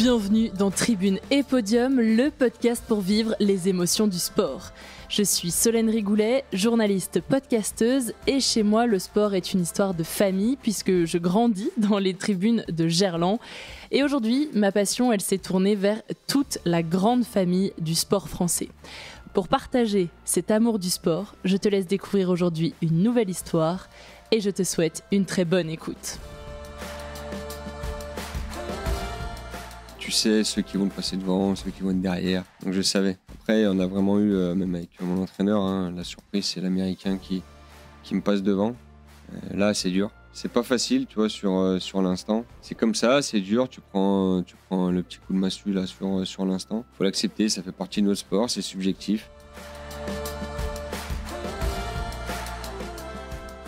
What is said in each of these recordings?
Bienvenue dans Tribune et Podium, le podcast pour vivre les émotions du sport. Je suis Solène Rigoulet, journaliste podcasteuse, et chez moi, le sport est une histoire de famille puisque je grandis dans les tribunes de Gerland. Et aujourd'hui, ma passion, elle s'est tournée vers toute la grande famille du sport français. Pour partager cet amour du sport, je te laisse découvrir aujourd'hui une nouvelle histoire et je te souhaite une très bonne écoute. Tu sais, ceux qui vont te passer devant, ceux qui vont être derrière. Donc je savais. Après, on a vraiment eu, même avec mon entraîneur, la surprise, c'est l'Américain qui me passe devant. Là, c'est dur. C'est pas facile, tu vois, sur l'instant. C'est comme ça, c'est dur. Tu prends le petit coup de massue là sur l'instant. Faut l'accepter, ça fait partie de notre sport, c'est subjectif.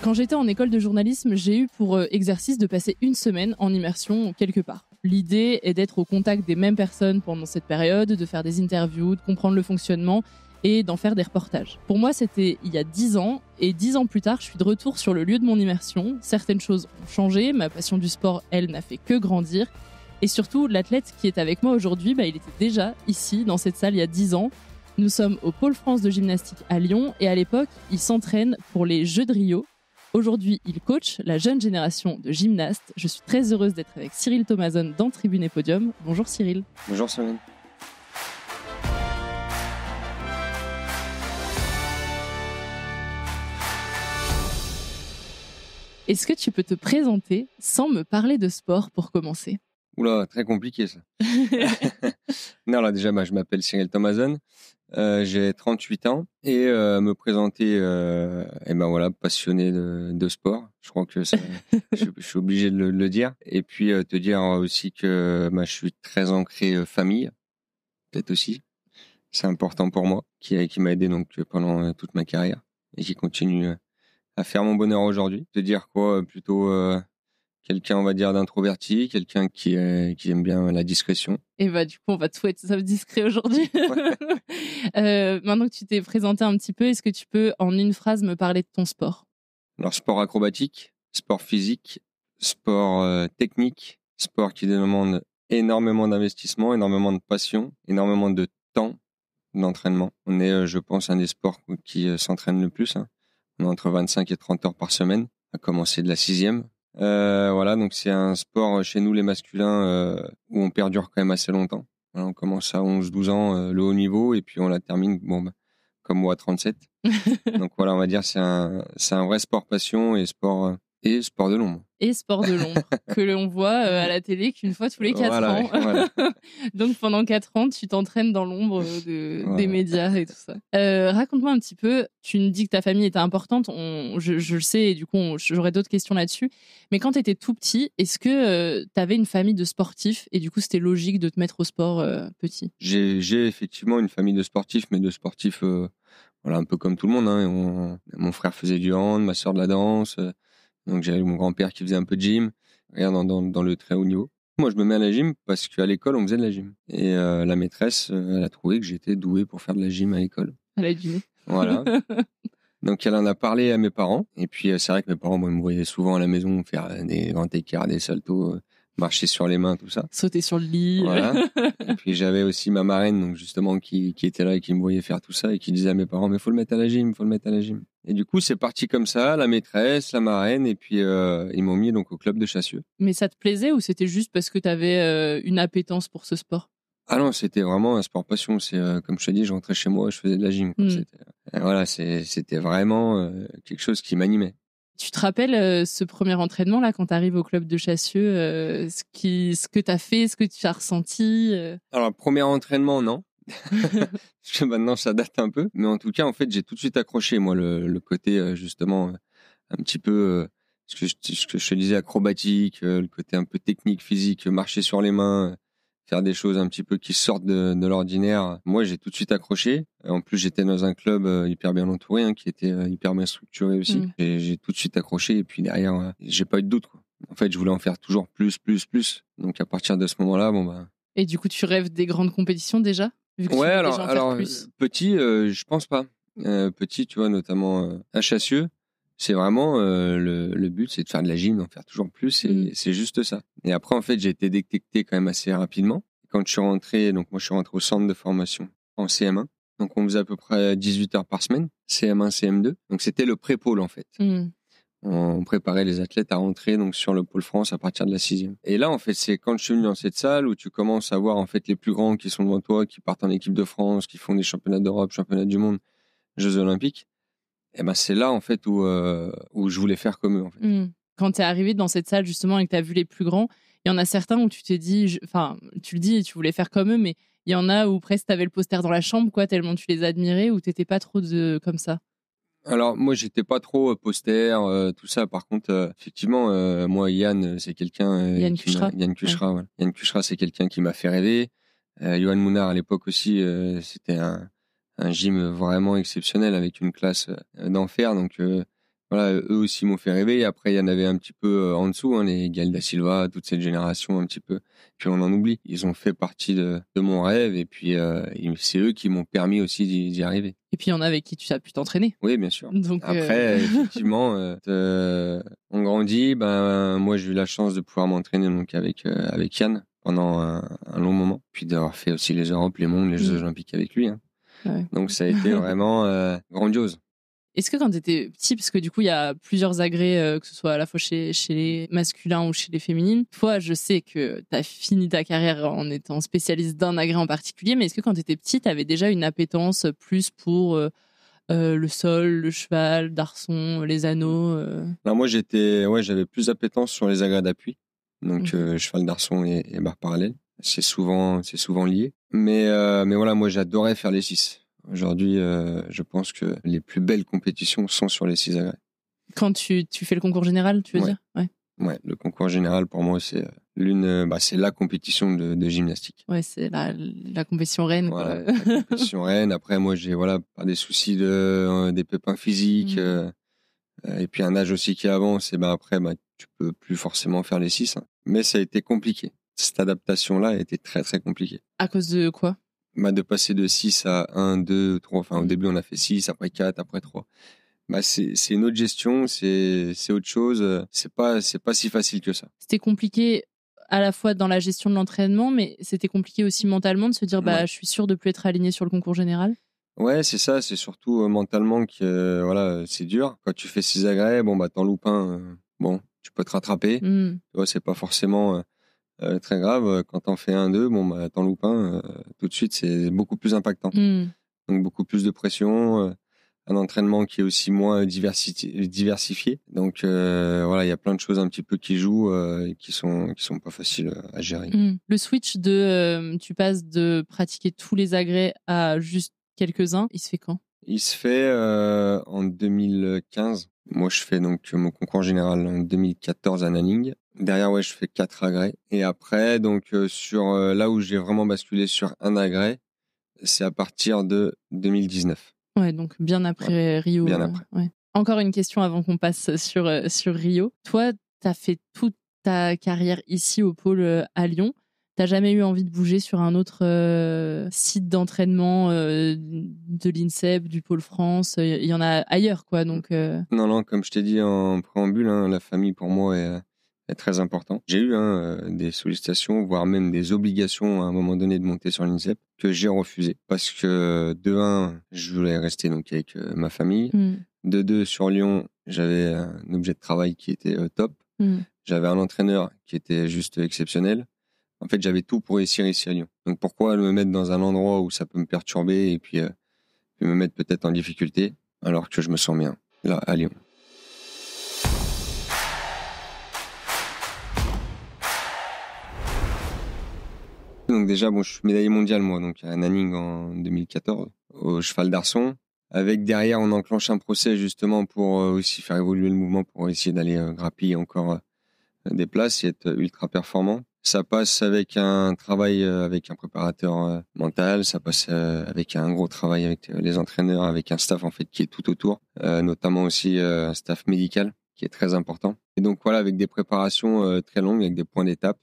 Quand j'étais en école de journalisme, j'ai eu pour exercice de passer une semaine en immersion quelque part. L'idée est d'être au contact des mêmes personnes pendant cette période, de faire des interviews, de comprendre le fonctionnement et d'en faire des reportages. Pour moi, c'était il y a 10 ans, et 10 ans plus tard, je suis de retour sur le lieu de mon immersion. Certaines choses ont changé, ma passion du sport, elle, n'a fait que grandir. Et surtout, l'athlète qui est avec moi aujourd'hui, il était déjà ici, dans cette salle, il y a 10 ans. Nous sommes au Pôle France de gymnastique à Lyon, et à l'époque, il s'entraîne pour les Jeux de Rio. Aujourd'hui, il coach la jeune génération de gymnastes. Je suis très heureuse d'être avec Cyril Thomason dans Tribune et Podium. Bonjour Cyril. Bonjour Solène. Est-ce que tu peux te présenter sans me parler de sport pour commencer ? Oula, très compliqué ça. Non, là déjà, je m'appelle Cyril Thomason. J'ai 38 ans et me présenter, passionné de sport. Je crois que ça, je suis obligé de le dire. Et puis te dire aussi que je suis très ancré famille, peut-être aussi. C'est important pour moi, qui m'a aidé donc pendant toute ma carrière et qui continue à faire mon bonheur aujourd'hui. Te dire quoi, plutôt quelqu'un, on va dire, d'introverti, quelqu'un qui aime bien la discrétion. Et du coup, on va te souhaiter ça discret aujourd'hui. Ouais. Maintenant que tu t'es présenté un petit peu, est-ce que tu peux, en une phrase, me parler de ton sport ? Alors, sport acrobatique, sport physique, sport technique, sport qui demande énormément d'investissement, énormément de passion, énormément de temps d'entraînement. On est, je pense, un des sports qui s'entraîne le plus. On est entre 25 et 30 heures par semaine, à commencer de la 6e. Donc c'est un sport chez nous les masculins où on perdure quand même assez longtemps. On commence à 11-12 ans le haut niveau et puis on la termine comme moi à 37. Donc voilà, on va dire c'est un vrai sport passion et sport de l'ombre. Et sport de l'ombre que l'on voit à la télé qu'une fois tous les 4 ans. Voilà. Donc pendant 4 ans, tu t'entraînes dans l'ombre des médias et tout ça. Raconte-moi un petit peu, tu me dis que ta famille était importante, je le sais et du coup j'aurais d'autres questions là-dessus. Mais quand tu étais tout petit, est-ce que tu avais une famille de sportifs et du coup c'était logique de te mettre au sport petit ? J'ai effectivement une famille de sportifs, mais de sportifs un peu comme tout le monde. Mon frère faisait du hand, ma sœur de la danse. Donc j'avais mon grand-père qui faisait un peu de gym, dans le très haut niveau. Moi, je me mets à la gym parce qu'à l'école, on faisait de la gym. Et la maîtresse, elle a trouvé que j'étais doué pour faire de la gym à l'école. Elle a dû. Voilà. Donc elle en a parlé à mes parents. Et puis c'est vrai que mes parents, ils me voyaient souvent à la maison faire des grands écarts, des saltos, marcher sur les mains, tout ça. Sauter sur le lit. Voilà. Et puis j'avais aussi ma marraine, donc justement, qui était là et qui me voyait faire tout ça et qui disait à mes parents, mais faut le mettre à la gym, faut le mettre à la gym. Et du coup, c'est parti comme ça, la maîtresse, la marraine, et puis ils m'ont mis donc au club de Chassieux. Mais ça te plaisait ou c'était juste parce que tu avais une appétence pour ce sport ? Ah non, c'était vraiment un sport passion. C'est comme je te dis, je rentrais chez moi, je faisais de la gym. C'était vraiment quelque chose qui m'animait. Tu te rappelles ce premier entraînement là quand tu arrives au club de Chassieux, ce que tu as fait, ce que tu as ressenti Alors, premier entraînement, non. Parce que maintenant, ça date un peu. Mais en tout cas, en fait, j'ai tout de suite accroché, moi, le côté, justement, un petit peu, ce que je te disais, acrobatique, le côté un peu technique, physique, marcher sur les mains, faire des choses un petit peu qui sortent de l'ordinaire. Moi, j'ai tout de suite accroché. En plus, j'étais dans un club hyper bien entouré, qui était hyper bien structuré aussi. Et j'ai tout de suite accroché. Et puis derrière, j'ai pas eu de doute, quoi. En fait, je voulais en faire toujours plus. Donc, à partir de ce moment-là, Et du coup, tu rêves des grandes compétitions déjà ? Vu que ouais, tu veux alors, déjà en faire plus. petit, je pense pas. Petit, tu vois, notamment à Chassieux, c'est vraiment le but, c'est de faire de la gym, d'en faire toujours plus. Et c'est juste ça. Et après, en fait, j'ai été détecté quand même assez rapidement. quand je suis rentré, donc moi je suis rentré au centre de formation en CM1. Donc on faisait à peu près 18 heures par semaine, CM1, CM2. Donc c'était le pré-pôle en fait. On préparait les athlètes à rentrer donc sur le pôle France à partir de la 6e. Et là en fait c'est quand je suis venu dans cette salle où tu commences à voir en fait les plus grands qui sont devant toi, qui partent en équipe de France, qui font des championnats d'Europe, championnats du monde, Jeux Olympiques. Et ben c'est là en fait où je voulais faire comme eux en fait. Quand tu es arrivé dans cette salle justement et que tu as vu les plus grands, il y en a certains où tu t'es dit, enfin tu le dis, tu voulais faire comme eux, mais il y en a où presque tu avais le poster dans la chambre quoi, tellement tu les admirais, ou t'étais pas trop comme ça. Alors moi j'étais pas trop poster tout ça. Par contre effectivement moi Yann c'est quelqu'un Yann Cucherat. Yann Cucherat, ouais. Yann Cucherat c'est quelqu'un qui m'a fait rêver. Johan Mounard à l'époque aussi c'était un gym vraiment exceptionnel avec une classe d'enfer. Donc voilà, eux aussi m'ont fait rêver. Et après, il y en avait un petit peu en dessous, hein, les Gaël da Silva, toute cette génération un petit peu. Puis on en oublie. Ils ont fait partie de mon rêve. Et puis, c'est eux qui m'ont permis aussi d'y arriver. Et puis, il y en a avec qui tu as pu t'entraîner. Oui, bien sûr. Donc, après, effectivement, on grandit. Ben, moi, j'ai eu la chance de pouvoir m'entraîner donc avec Yann pendant un long moment. Puis d'avoir fait aussi les Europes, les mondes, les Jeux Olympiques avec lui. Hein. Ouais. Donc, ça a été vraiment grandiose. Est-ce que quand tu étais petit, parce que du coup, il y a plusieurs agrès, que ce soit à la fois chez les masculins ou chez les féminines, toi, je sais que tu as fini ta carrière en étant spécialiste d'un agrès en particulier, mais est-ce que quand tu étais petit, tu avais déjà une appétence plus pour le sol, le cheval, d'arçon, les anneaux Alors moi, j'avais plus d'appétence sur les agrès d'appui, donc cheval d'arçon et barre parallèle. C'est souvent lié. Mais voilà, moi, j'adorais faire les 6. Aujourd'hui, je pense que les plus belles compétitions sont sur les 6 agrès. Quand tu fais le concours général, tu veux dire? Ouais, le concours général, pour moi, c'est c'est la compétition de gymnastique. Ouais, c'est la compétition reine. Voilà, la compétition reine. Après, moi, j'ai pas des soucis des pépins physiques. Et puis un âge aussi qui avance, et après, tu peux plus forcément faire les 6. Hein. Mais ça a été compliqué. Cette adaptation-là a été très, très compliquée. À cause de quoi? De passer de 6 à 1, 2, 3. Enfin, au début, on a fait 6, après 4, après 3. C'est une autre gestion, c'est autre chose. C'est pas si facile que ça. C'était compliqué à la fois dans la gestion de l'entraînement, mais c'était compliqué aussi mentalement de se dire, je suis sûr de plus être aligné sur le concours général. Ouais, c'est ça. C'est surtout mentalement que c'est dur. Quand tu fais 6 agrès, t'en loupes un, tu peux te rattraper. C'est pas forcément très grave. Quand t'en fais 1, 2, t'en loupes un, tout de suite, c'est beaucoup plus impactant. Donc beaucoup plus de pression, un entraînement qui est aussi moins diversifié. Donc il y a plein de choses un petit peu qui jouent et qui sont pas faciles à gérer. Le switch tu passes de pratiquer tous les agrès à juste quelques-uns, il se fait quand? Il se fait en 2015. Moi, je fais donc mon concours général en 2014 à Nanning. Derrière, je fais 4 agrès. Et après, donc sur là où j'ai vraiment basculé sur un agrès, c'est à partir de 2019. Ouais, donc bien après Rio. Bien après. Ouais. Encore une question avant qu'on passe sur Rio. Toi, tu as fait toute ta carrière ici au pôle à Lyon. T'as jamais eu envie de bouger sur un autre site d'entraînement de l'INSEP, du pôle France? Il y en a ailleurs, quoi. Donc, Non, comme je t'ai dit en préambule, la famille pour moi est très important. J'ai eu des sollicitations, voire même des obligations à un moment donné de monter sur l'INSEP que j'ai refusé parce que de 1, je voulais rester donc avec ma famille. De 2, sur Lyon, j'avais un objet de travail qui était top. J'avais un entraîneur qui était juste exceptionnel. En fait, j'avais tout pour réussir ici à Lyon. Donc pourquoi me mettre dans un endroit où ça peut me perturber et puis me mettre peut-être en difficulté alors que je me sens bien là à Lyon. Donc déjà, je suis médaillé mondial moi, donc à Nanning en 2014 au cheval d'arçon. Avec derrière, on enclenche un procès justement pour aussi faire évoluer le mouvement pour essayer d'aller grappiller encore des places et être ultra performant. Ça passe avec un travail avec un préparateur mental, ça passe avec un gros travail avec les entraîneurs, avec un staff en fait qui est tout autour, notamment aussi un staff médical qui est très important. Et donc voilà, avec des préparations très longues, avec des points d'étape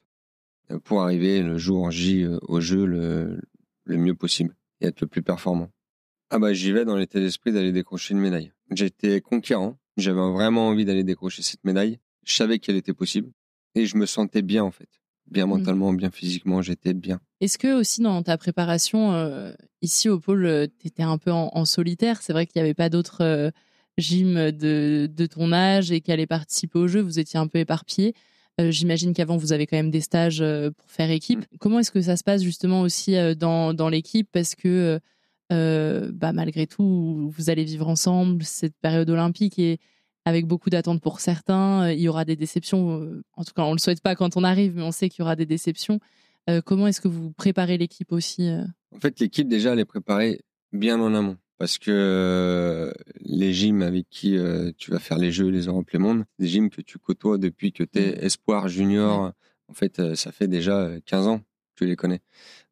pour arriver le jour J au jeu le mieux possible et être le plus performant. J'y vais dans l'état d'esprit d'aller décrocher une médaille. J'étais conquérant, j'avais vraiment envie d'aller décrocher cette médaille. Je savais qu'elle était possible et je me sentais bien en fait. Bien mentalement, bien physiquement, j'étais bien. Est-ce que aussi dans ta préparation ici au pôle, tu étais un peu en solitaire? C'est vrai qu'il n'y avait pas d'autres gym de ton âge et qui allaient participer au jeu. Vous étiez un peu éparpillés. J'imagine qu'avant, vous avez quand même des stages pour faire équipe. Comment est-ce que ça se passe justement aussi dans l'équipe? Parce que malgré tout, vous allez vivre ensemble cette période olympique et avec beaucoup d'attentes pour certains, il y aura des déceptions. En tout cas, on ne le souhaite pas quand on arrive, mais on sait qu'il y aura des déceptions. Comment est-ce que vous préparez l'équipe aussi En fait, l'équipe, déjà, elle est préparée bien en amont. Parce que les gyms avec qui tu vas faire les Jeux, les Europes, les Mondes, des gyms que tu côtoies depuis que tu es espoir, junior, en fait, ça fait déjà 15 ans que tu les connais.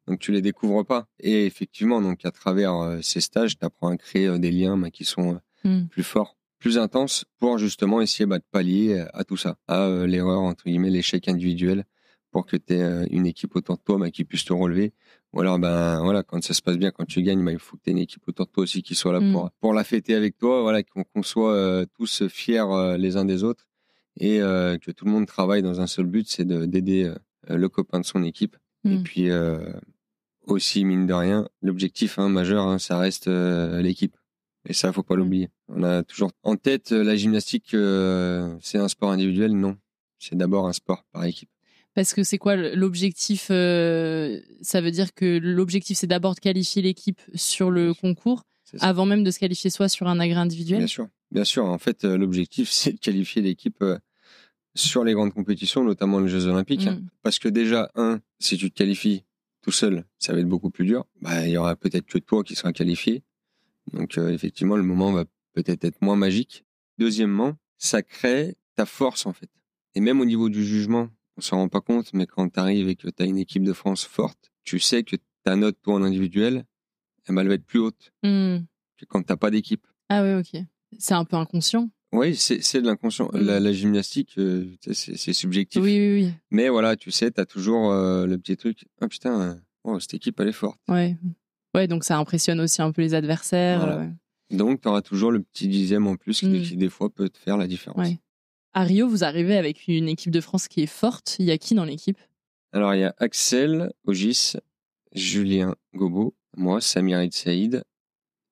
Donc, tu les découvres pas. Et effectivement, donc, à travers ces stages, tu apprends à créer des liens qui sont plus forts, plus intenses, pour justement essayer de pallier à tout ça, à l'erreur, entre guillemets, l'échec individuel, pour que tu aies une équipe autour de toi qui puisse te relever. Ou alors, quand ça se passe bien, quand tu gagnes, il faut que tu aies une équipe autour de toi aussi qui soit là pour la fêter avec toi, qu'on soit tous fiers les uns des autres et que tout le monde travaille dans un seul but, c'est d'aider le copain de son équipe. Et puis, aussi, mine de rien, l'objectif majeur, ça reste l'équipe. Et ça, faut pas l'oublier. On a toujours en tête la gymnastique, c'est un sport individuel. Non, c'est d'abord un sport par équipe. Parce que c'est quoi l'objectif ça veut dire que l'objectif, c'est d'abord de qualifier l'équipe sur le concours avant même de se qualifier soi sur un agrès individuel? Bien sûr. En fait, l'objectif, c'est de qualifier l'équipe sur les grandes compétitions, notamment les Jeux Olympiques. Parce que déjà, si tu te qualifies tout seul, ça va être beaucoup plus dur. Il y aura peut-être que toi qui seras qualifié. Donc, effectivement, le moment va peut-être être moins magique. Deuxièmement, ça crée ta force, en fait. Et même au niveau du jugement, on s'en rend pas compte, mais quand tu arrives et que tu as une équipe de France forte, tu sais que ta note, toi, en individuel, elle va être plus haute que quand tu n'as pas d'équipe. Ah oui, ok. C'est un peu inconscient. Oui, c'est de l'inconscient. La gymnastique, c'est subjectif. Oui. Mais voilà, tu sais, tu as toujours le petit truc. Ah putain, cette équipe, elle est forte. Ouais, donc ça impressionne aussi un peu les adversaires. Voilà. Donc, tu auras toujours le petit dixième en plus qui, des fois, peut te faire la différence. Ouais. À Rio, vous arrivez avec une équipe de France qui est forte. Il y a qui dans l'équipe? Alors, il y a Axel Ogis, Julien Gobo, moi, Samir Saïd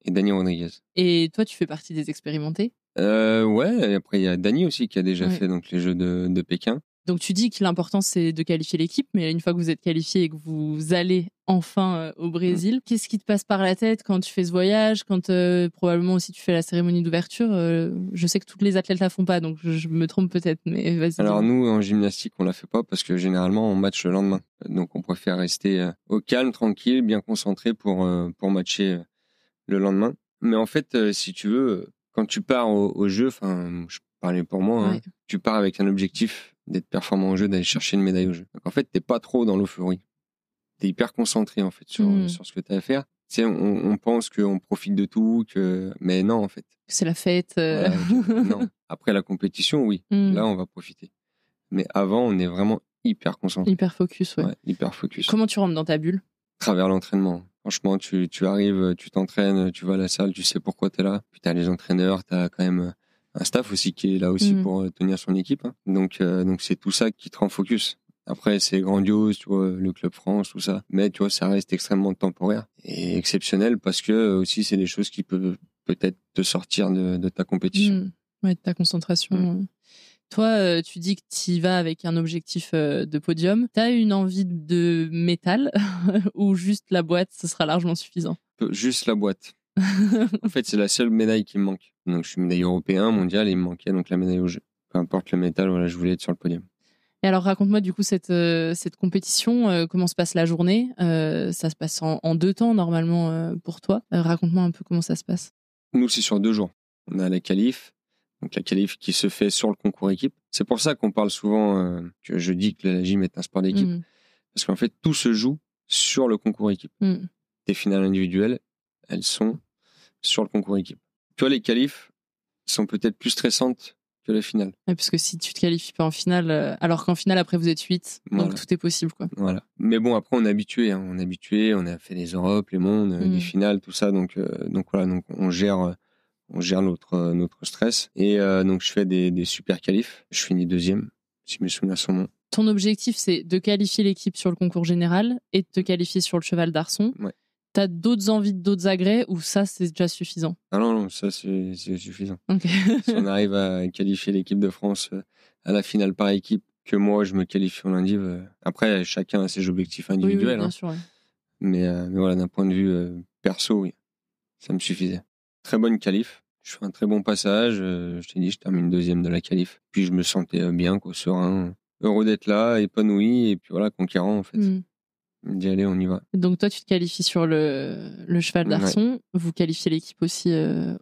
et Dani Rodriguez. Et toi, tu fais partie des expérimentés? Ouais, et après, il y a Dani aussi qui a déjà fait donc, les Jeux de Pékin. Donc, tu dis que l'important, c'est de qualifier l'équipe, mais une fois que vous êtes qualifié et que vous allez enfin au Brésil, qu'est-ce qui te passe par la tête quand tu fais ce voyage, quand probablement aussi tu fais la cérémonie d'ouverture? Je sais que toutes les athlètes la font pas, donc je me trompe peut-être, mais vas-y. Alors nous, en gymnastique, on la fait pas parce que généralement, on match le lendemain. Donc, on préfère rester au calme, tranquille, bien concentré pour matcher le lendemain. Mais en fait, si tu veux, quand tu pars au jeu, je parlais pour moi, tu pars avec un objectif d'être performant au jeu, d'aller chercher une médaille au jeu. Donc en fait, t'es pas trop dans l'euphorie. T'es hyper concentré en fait sur ce que t'as à faire. Tu sais, on pense qu'on profite de tout, mais non en fait. C'est la fête. Voilà, non. Après la compétition, oui. Là, on va profiter. Mais avant, on est vraiment hyper concentré. Hyper focus, ouais. Hyper focus. Comment tu rentres dans ta bulle? À travers l'entraînement. Franchement, tu arrives, tu t'entraînes, tu vas à la salle, tu sais pourquoi tu es là. Puis tu as les entraîneurs, tu as quand même un staff aussi qui est là aussi pour tenir son équipe. Donc c'est tout ça qui te rend focus. Après, c'est grandiose, tu vois, le Club France, tout ça. Mais tu vois, ça reste extrêmement temporaire et exceptionnel parce que aussi, c'est des choses qui peuvent peut-être te sortir de ta compétition. Ouais, de ta concentration. Toi, tu dis que tu y vas avec un objectif de podium. Tu as une envie de métal ou juste la boîte, ce sera largement suffisant? Juste la boîte. En fait, c'est la seule médaille qui me manque. Donc, je suis médaille européen, mondial, et il me manquait donc la médaille au jeu. Peu importe le métal, voilà, je voulais être sur le podium. Et alors, raconte-moi du coup cette compétition, comment se passe la journée? Ça se passe en 2 temps normalement pour toi. Raconte-moi un peu comment ça se passe. Nous, c'est sur 2 jours. On a la qualif. Donc la qualif qui se fait sur le concours équipe. C'est pour ça qu'on parle souvent, que je dis que la gym est un sport d'équipe. Parce qu'en fait, tout se joue sur le concours équipe. Tes finales individuelles, elles sont sur le concours équipe. Tu vois, les qualifs sont peut-être plus stressantes que les finales. Ouais, parce que si tu te qualifies pas en finale, alors qu'en finale, après, vous êtes 8, donc tout est possible, quoi. Voilà. Mais bon, après, on est habitué. On est habitué, on a fait les Europes, les mondes, les finales, tout ça. Donc voilà, donc on gère notre stress. Et donc, je fais des super qualifs. Je finis 2e, si mes souvenirs sont bons. Ton objectif, c'est de qualifier l'équipe sur le concours général et de te qualifier sur le cheval d'arçon. Ouais. T'as d'autres envies, d'autres agrès ou ça, c'est déjà suffisant? Ah non, ça c'est suffisant. Ok. Si on arrive à qualifier l'équipe de France à la finale par équipe, que moi je me qualifie en indiv. Après, chacun a ses objectifs Oui, individuels. bien sûr. Ouais. Mais voilà, d'un point de vue perso, oui, ça me suffisait. Très bonne qualif. Je fais un très bon passage. Je t'ai dit, je termine deuxième de la qualif. Puis je me sentais bien, quoi, serein, heureux d'être là, épanoui, et puis voilà, conquérant en fait. Je me dis, allez, on y va. Donc toi, tu te qualifies sur le cheval d'arçon. Ouais. Vous qualifiez l'équipe aussi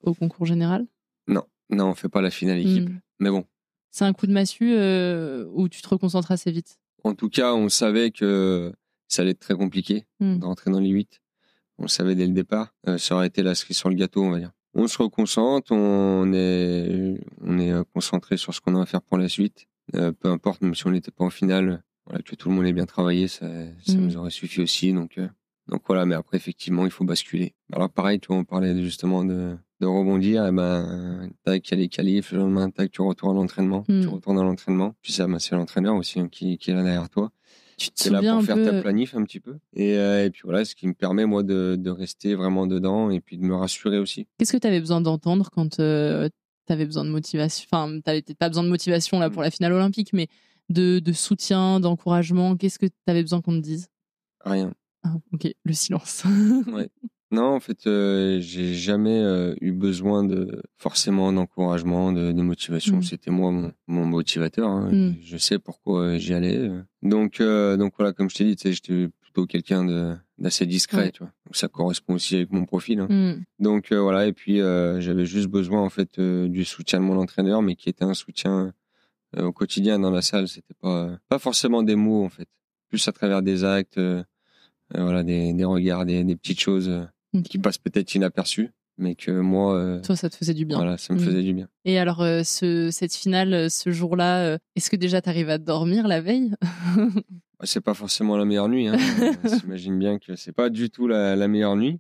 au concours général? Non, on fait pas la finale équipe. Mais bon. C'est un coup de massue où tu te reconcentres assez vite? En tout cas, on savait que ça allait être très compliqué de rentrer dans les 8. On le savait dès le départ. Ça aurait été la cerise sur le gâteau, on va dire. On se reconcentre, on est concentré sur ce qu'on a à faire pour la suite. Peu importe, même si on n'était pas en finale, voilà, que tout le monde ait bien travaillé, ça nous aurait suffi aussi. Donc voilà, mais après, effectivement, il faut basculer. Alors pareil, tu vois, on parlait justement de rebondir. Et ben, tac, il y a les qualifs, le lendemain, tac, tu retournes à l'entraînement. Tu retournes à l'entraînement. Puis ça, c'est l'entraîneur aussi qui est là derrière toi. Tu te c'est là pour faire ta planif un petit peu. Et puis voilà, ce qui me permet, moi, de rester vraiment dedans et puis de me rassurer aussi. Qu'est-ce que tu avais besoin d'entendre quand tu avais besoin de motivation? Enfin, tu n'avais peut-être pas besoin de motivation là pour la finale olympique, mais de soutien, d'encouragement. Qu'est-ce que tu avais besoin qu'on te dise? Rien. Ah, ok, le silence. Ouais. Non, en fait, j'ai jamais eu besoin forcément d'encouragement, de motivation. C'était moi mon motivateur. Hein. Je sais pourquoi j'y allais. Donc voilà, comme je t'ai dit, j'étais plutôt quelqu'un d'assez discret, ouais. Tu vois. Donc ça correspond aussi avec mon profil. Hein. Donc voilà, et puis j'avais juste besoin en fait du soutien de mon entraîneur, mais qui était un soutien au quotidien dans la salle. C'était pas forcément des mots en fait, plus à travers des actes, voilà, des regards, des petites choses. Qui passent peut-être inaperçues, mais que moi... Toi, ça te faisait du bien. Voilà, ça me faisait du bien. Et alors, cette finale, ce jour-là, est-ce que déjà tu arrives à dormir la veille? C'est pas forcément la meilleure nuit. Hein. On s'imagine bien que c'est pas du tout la meilleure nuit,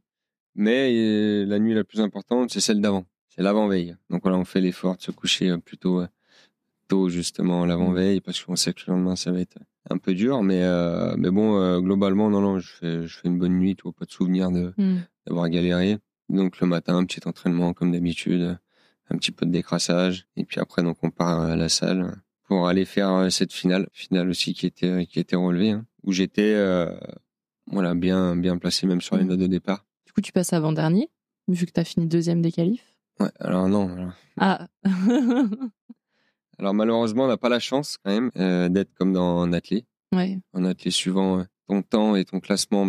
mais la nuit la plus importante, c'est celle d'avant. C'est l'avant-veille. Donc voilà, on fait l'effort de se coucher plutôt tôt, justement, l'avant-veille, parce qu'on sait que le lendemain, ça va être un peu dur. Mais bon, globalement, non, je fais une bonne nuit, pas de souvenir d'avoir galéré. Donc le matin, un petit entraînement comme d'habitude, un petit peu de décrassage. Et puis après, donc on part à la salle pour aller faire cette finale aussi qui était relevée, hein, où j'étais voilà, bien placé même sur les notes de départ. Du coup, tu passes avant-dernier, vu que tu as fini deuxième des qualifs? Ouais, alors non. Ah Alors malheureusement, on n'a pas la chance quand même d'être comme en athlé. Ouais. En athlé, suivant ton temps et ton classement,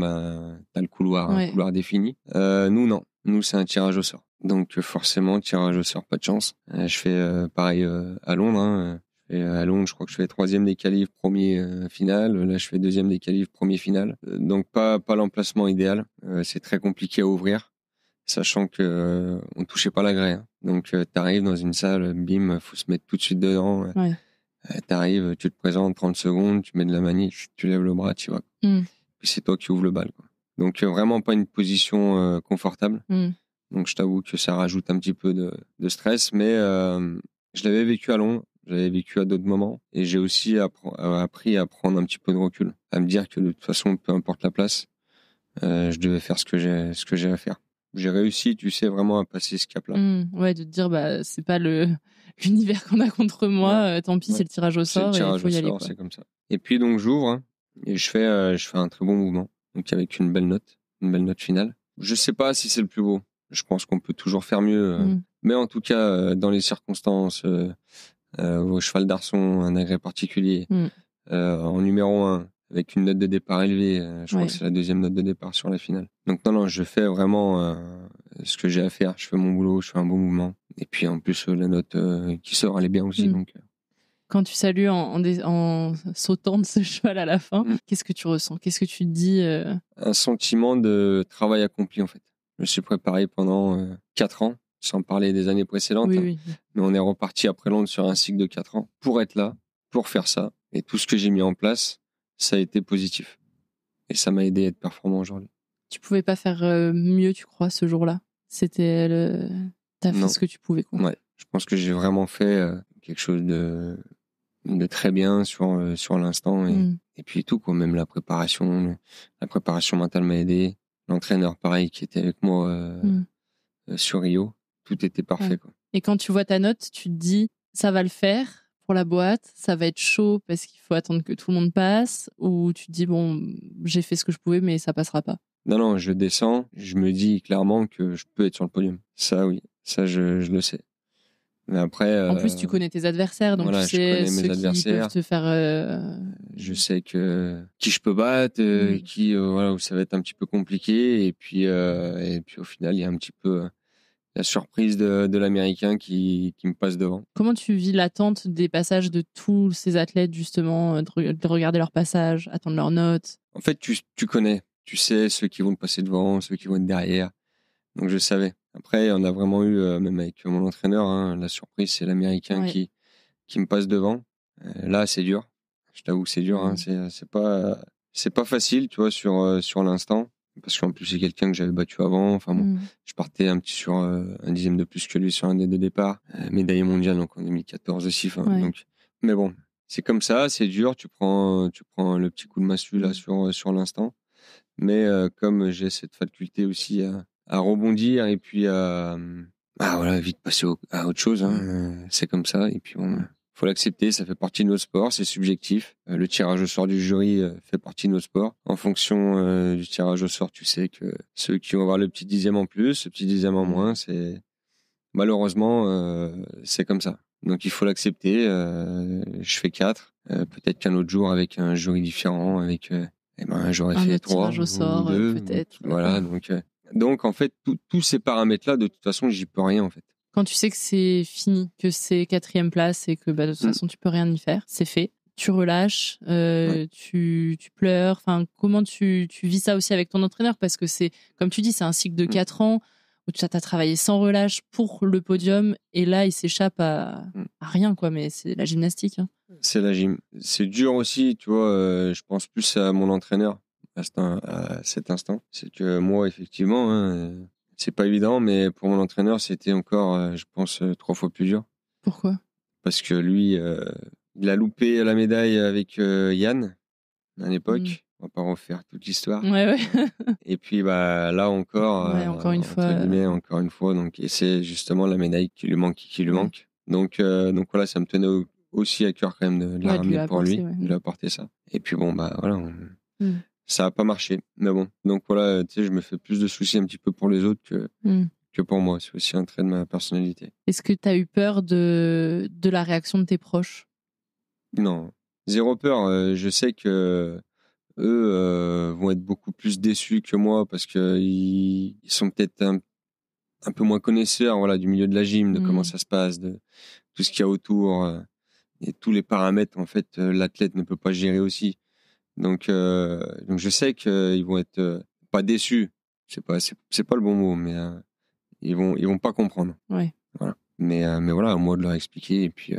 t'as le couloir, un couloir défini. Nous, non. Nous, c'est un tirage au sort. Donc forcément, tirage au sort, pas de chance. Je fais pareil à Londres. Hein. À Londres, je crois que je fais troisième des qualifs, premier finale. Là, je fais deuxième des qualifs, premier finale. Donc pas l'emplacement idéal. C'est très compliqué à ouvrir, sachant que on touchait pas la grès. Hein. Donc t'arrives dans une salle, bim, faut se mettre tout de suite dedans. Ouais. T'arrives, tu te présentes 30 secondes, tu mets de la manie, tu lèves le bras, tu vois. Puis c'est toi qui ouvres le bal, quoi. Donc vraiment pas une position confortable. Donc je t'avoue que ça rajoute un petit peu de stress, mais je l'avais vécu à Londres, je l'avais vécu à d'autres moments, et j'ai aussi appris à prendre un petit peu de recul, à me dire que de toute façon, peu importe la place, je devais faire ce que j'ai à faire. J'ai réussi, tu sais, vraiment à passer ce cap-là. Ouais, de te dire, c'est pas l'univers qu'on a contre moi, tant pis, c'est le tirage au sort, et il faut y aller. C'est comme ça. Et puis donc j'ouvre, hein, et je fais un très bon mouvement, donc avec une belle note finale. Je sais pas si c'est le plus beau. Je pense qu'on peut toujours faire mieux, mais en tout cas, dans les circonstances, au cheval d'arçon, un agrès particulier, en numéro 1, avec une note de départ élevée, je crois que c'est la deuxième note de départ sur la finale. Donc non, je fais vraiment ce que j'ai à faire. Je fais mon boulot, je fais un bon mouvement. Et puis en plus, la note qui sort, elle est bien aussi. Donc, quand tu salues en sautant de ce cheval à la fin, qu'est-ce que tu ressens? Qu'est-ce que tu te dis? Un sentiment de travail accompli, en fait. Je me suis préparé pendant 4 ans, sans parler des années précédentes. Oui. Mais on est reparti après Londres sur un cycle de 4 ans pour être là, pour faire ça. Et tout ce que j'ai mis en place, ça a été positif. Et ça m'a aidé à être performant aujourd'hui. Tu pouvais pas faire mieux, tu crois, ce jour-là? C'était t'as fait ce que tu pouvais, quoi. Ouais, je pense que j'ai vraiment fait quelque chose très bien sur l'instant et puis tout, quoi. Même la préparation mentale m'a aidé. L'entraîneur, pareil, qui était avec moi sur Rio, tout était parfait, quoi. Et quand tu vois ta note, tu te dis, ça va le faire pour la boîte, ça va être chaud parce qu'il faut attendre que tout le monde passe, ou tu te dis, bon, j'ai fait ce que je pouvais, mais ça passera pas. Non, je descends, je me dis clairement que je peux être sur le podium. Ça, oui, ça, je le sais. Mais après, en plus, tu connais tes adversaires, donc voilà, tu sais je connais mes adversaires. qui peuvent te faire. Je sais qui je peux battre, qui voilà, où ça va être un petit peu compliqué. Et puis au final, il y a un petit peu la surprise de l'Américain qui me passe devant. Comment tu vis l'attente des passages de tous ces athlètes, justement, de regarder leurs passages, attendre leurs notes? En fait, tu connais, tu sais ceux qui vont te passer devant, ceux qui vont être derrière. Donc je savais. Après, on a vraiment eu, même avec mon entraîneur, hein, la surprise, c'est l'Américain qui me passe devant. Là, c'est dur. Je t'avoue que c'est dur. Hein. C'est pas facile, tu vois, sur l'instant. Parce qu'en plus, c'est quelqu'un que j'avais battu avant. Enfin bon, je partais sur un dixième de plus que lui sur un des deux départs. Médaillé mondial, donc en 2014 aussi. Donc, mais bon, c'est comme ça, c'est dur. Tu prends le petit coup de massue là sur l'instant. Mais comme j'ai cette faculté aussi à rebondir et puis voilà, vite passer à autre chose. Hein. C'est comme ça. Et puis bon, faut l'accepter, ça fait partie de notre sport, c'est subjectif. Le tirage au sort du jury fait partie de notre sport. En fonction du tirage au sort, tu sais que ceux qui vont avoir le petit dixième en plus, le petit dixième en moins, c'est malheureusement c'est comme ça. Donc il faut l'accepter. Je fais 4. Peut-être qu'un autre jour avec un jury différent, avec j'aurais fait 3 tirage au sort, ou 2. peut-être. Voilà, donc en fait, tous ces paramètres-là, de toute façon, j'y peux rien en fait. Quand tu sais que c'est fini, que c'est 4e place et que de toute façon tu peux rien y faire, c'est fait. Tu relâches, tu pleures. Enfin, comment tu vis ça aussi avec ton entraîneur? Parce que c'est, comme tu dis, c'est un cycle de 4 ans où tu as travaillé sans relâche pour le podium et là, il s'échappe à rien, quoi. Mais c'est la gymnastique. Hein. C'est la gym. C'est dur aussi, tu vois. Je pense plus à mon entraîneur à cet instant. C'est que moi, effectivement, c'est pas évident, mais pour mon entraîneur, c'était encore, je pense, 3 fois plus dur. Pourquoi? Parce que lui, il a loupé la médaille avec Yann à l'époque. On va pas refaire toute l'histoire. Ouais. Et puis là encore, encore une fois. Encore une fois. Donc, et c'est justement la médaille qui lui manque. Donc voilà, ça me tenait aussi à cœur quand même de la ramener pour lui, de lui apporter ça. Et puis bon, voilà, ça a pas marché. Mais bon, donc voilà, tu sais, je me fais plus de soucis un petit peu pour les autres que pour moi. C'est aussi un trait de ma personnalité. Est-ce que tu as eu peur de la réaction de tes proches? Non, zéro peur. Je sais que eux vont être beaucoup plus déçus que moi parce que ils sont peut-être un peu moins connaisseurs, voilà, du milieu de la gym, de comment ça se passe, de tout ce qu'il y a autour et tous les paramètres en fait l'athlète ne peut pas gérer aussi. Donc je sais qu'ils vont être pas déçus, c'est pas le bon mot, mais ils vont pas comprendre. Ouais. Voilà. Mais voilà, à moi de leur expliquer et puis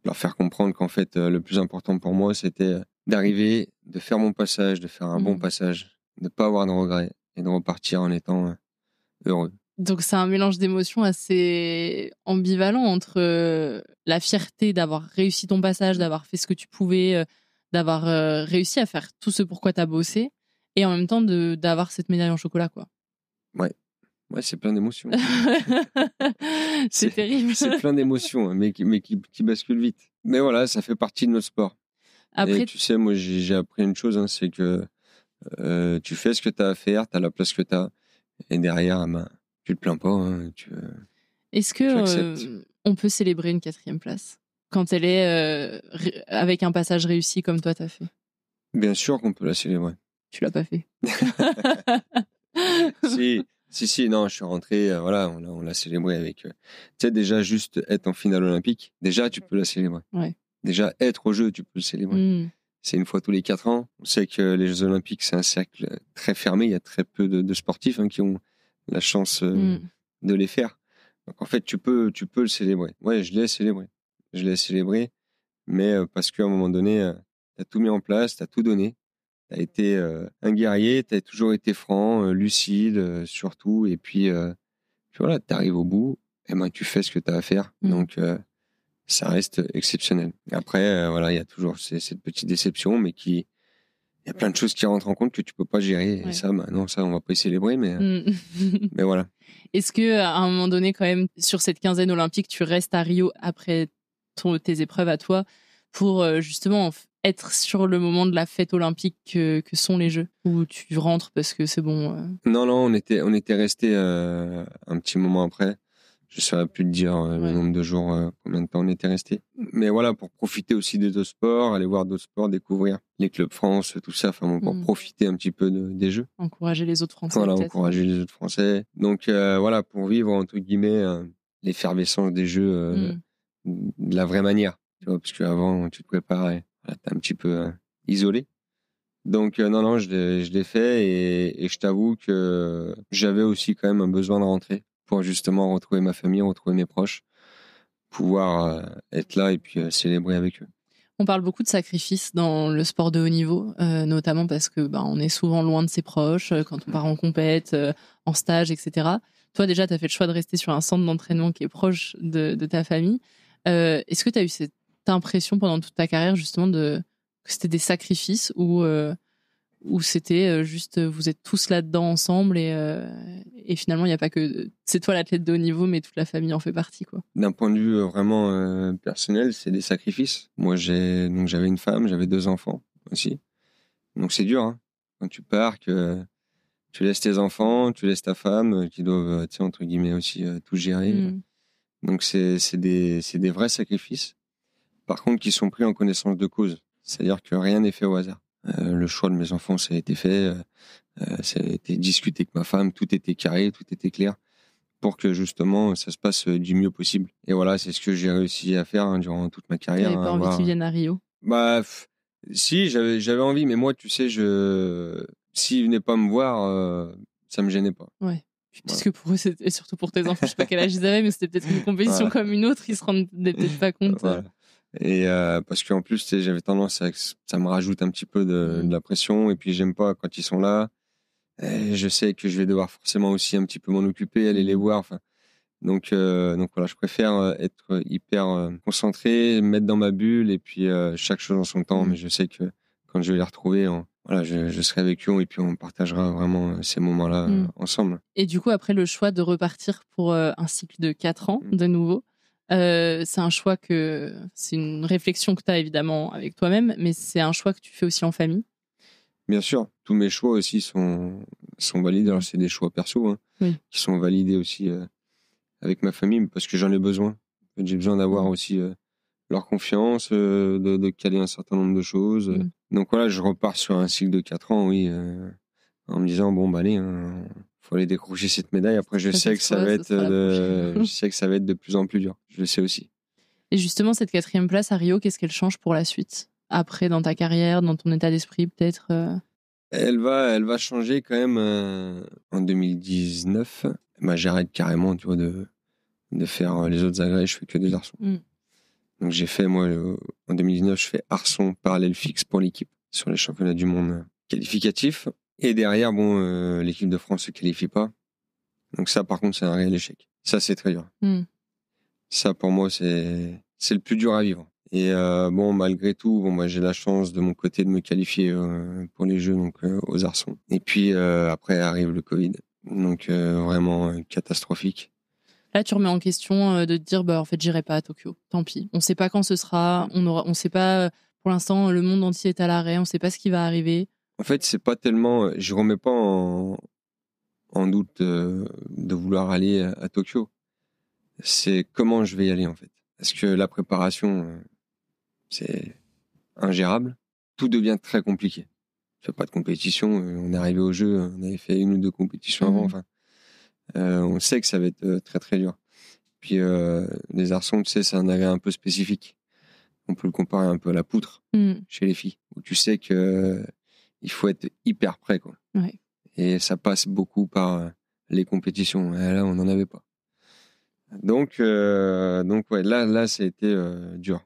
leur faire comprendre qu'en fait le plus important pour moi c'était d'arriver, de faire mon passage, de faire un bon passage, de pas avoir de regrets et de repartir en étant heureux. Donc c'est un mélange d'émotions assez ambivalent entre la fierté d'avoir réussi ton passage, d'avoir fait ce que tu pouvais, d'avoir réussi à faire tout ce pourquoi tu as bossé, et en même temps d'avoir cette médaille en chocolat, quoi. Ouais, c'est plein d'émotions. c'est terrible. C'est plein d'émotions, mais qui basculent vite. Mais voilà, ça fait partie de notre sport. Après, et tu sais, moi j'ai appris une chose, hein, c'est que tu fais ce que tu as à faire, tu as la place que tu as, et derrière, tu te plains pas. Hein, est-ce que on peut célébrer une 4e place quand elle est avec un passage réussi comme toi t'as fait? Bien sûr qu'on peut la célébrer. Tu l'as pas fait. Si, non, je suis rentré, voilà, on l'a célébré avec. Tu sais, déjà, juste être en finale olympique, déjà, tu peux la célébrer. Ouais. Déjà, être au jeu, tu peux le célébrer. C'est une fois tous les 4 ans. On sait que les Jeux olympiques, c'est un cercle très fermé. Il y a très peu de sportifs qui ont la chance de les faire. Donc, en fait, tu peux le célébrer. Ouais, je l'ai célébré, mais parce qu'à un moment donné, tu as tout mis en place, tu as tout donné. Tu as été un guerrier, tu as toujours été franc, lucide, surtout. Et puis voilà, tu arrives au bout, et tu fais ce que tu as à faire. Donc, ça reste exceptionnel. Après, voilà, il y a toujours cette petite déception, mais il y a plein de choses qui rentrent en compte que tu peux pas gérer. Et ça, non, ça, on va pas y célébrer, mais voilà. Est-ce que à un moment donné, quand même, sur cette quinzaine olympique, tu restes à Rio après tes épreuves à toi pour justement être sur le moment de la fête olympique que sont les Jeux, ou tu rentres parce que c'est bon? Non, on était resté un petit moment après. Je saurais plus te dire le nombre de jours, combien de temps on était resté. Mais voilà, pour profiter aussi des autres sports, aller voir d'autres sports, découvrir les clubs France, tout ça, enfin, pour profiter un petit peu des Jeux. Encourager les autres Français. Voilà, encourager les autres Français. Donc voilà, pour vivre entre guillemets l'effervescence des Jeux de la vraie manière. Tu vois, parce qu'avant, tu te préparais, voilà, t'es un petit peu isolé. Donc non, je l'ai fait et je t'avoue que j'avais aussi quand même un besoin de rentrer pour justement retrouver ma famille, retrouver mes proches, pouvoir être là et puis célébrer avec eux. On parle beaucoup de sacrifices dans le sport de haut niveau, notamment parce que on est souvent loin de ses proches quand on part en compète, en stage, etc. Toi, déjà, tu as fait le choix de rester sur un centre d'entraînement qui est proche de ta famille. Est-ce que tu as eu cette impression pendant toute ta carrière, justement, que c'était des sacrifices ou c'était juste vous êtes tous là-dedans ensemble et finalement, il n'y a pas que c'est toi l'athlète de haut niveau, mais toute la famille en fait partie, quoi. D'un point de vue vraiment personnel, c'est des sacrifices. Moi, j'avais une femme, j'avais 2 enfants aussi. Donc c'est dur, hein. Quand tu pars, que tu laisses tes enfants, tu laisses ta femme, qui doivent, tu sais, entre guillemets aussi tout gérer. Donc c'est des vrais sacrifices. Par contre, qui sont pris en connaissance de cause. C'est-à-dire que rien n'est fait au hasard. Le choix de mes enfants, ça a été fait. Ça a été discuté avec ma femme. Tout était carré, tout était clair pour que justement ça se passe du mieux possible. Et voilà, c'est ce que j'ai réussi à faire durant toute ma carrière. Tu n'avais pas envie qu'ils viennent à Rio? Si, j'avais envie, mais moi, tu sais, s'ils venaient pas me voir, ça me gênait pas. Ouais. Puisque pour eux, et surtout pour tes enfants, je sais pas quel âge ils avaient, mais c'était peut-être une compétition comme une autre, ils se rendaient peut-être pas compte. Voilà. Et parce qu'en plus, tu sais, j'avais tendance à ça me rajoute un petit peu de la pression, et puis j'aime pas quand ils sont là. Et je sais que je vais devoir forcément aussi un petit peu m'en occuper, aller les voir. Enfin, donc voilà, je préfère être hyper concentré, me mettre dans ma bulle, et puis chaque chose en son temps. Mais je sais que quand je vais les retrouver, voilà, je serai avec eux et puis on partagera vraiment ces moments-là ensemble. Et du coup, après le choix de repartir pour un cycle de 4 ans de nouveau, c'est un choix c'est une réflexion que tu as évidemment avec toi-même, mais c'est un choix que tu fais aussi en famille. Bien sûr, tous mes choix aussi sont validés. Alors c'est des choix perso qui sont validés aussi avec ma famille parce que j'en ai besoin. J'ai besoin d'avoir aussi leur confiance, de caler un certain nombre de choses. Donc voilà, je repars sur un cycle de 4 ans, oui, en me disant bon allez, faut aller décrocher cette médaille. Après, je sais que ça va être de plus en plus dur. Je le sais aussi. Et justement, cette 4e place à Rio, qu'est-ce qu'elle change pour la suite? Après, dans ta carrière, dans ton état d'esprit, peut-être Elle va changer quand même en 2019. J'arrête carrément, tu vois, de faire les autres agrès. Je fais que des arçons. Donc j'ai fait, moi, en 2019, je fais arçon parallèle fixe pour l'équipe sur les championnats du monde qualificatifs. Et derrière, l'équipe de France se qualifie pas. Donc ça, par contre, c'est un réel échec. Ça, c'est très dur. Ça, pour moi, c'est le plus dur à vivre. Et malgré tout, j'ai la chance de mon côté de me qualifier pour les Jeux, donc aux arçons. Et puis après arrive le Covid, donc vraiment catastrophique. Là, tu remets en question de te dire, en fait, j'irai pas à Tokyo. Tant pis. On sait pas quand ce sera. On sait pas. Pour l'instant, le monde entier est à l'arrêt. On sait pas ce qui va arriver. En fait, c'est pas tellement. Je remets pas en doute de vouloir aller à Tokyo. C'est comment je vais y aller en fait. Parce que la préparation, c'est ingérable. Tout devient très compliqué. Je fais pas de compétition. On est arrivé au jeu, on avait fait 1 ou 2 compétitions avant. Enfin, on sait que ça va être très très dur. Puis les arçons, tu sais, c'est un agrès un peu spécifique. On peut le comparer un peu à la poutre chez les filles, où tu sais que il faut être hyper prêt, quoi. Ouais. Et ça passe beaucoup par les compétitions. Et là, on n'en avait pas. Donc ouais, là, ça a été dur.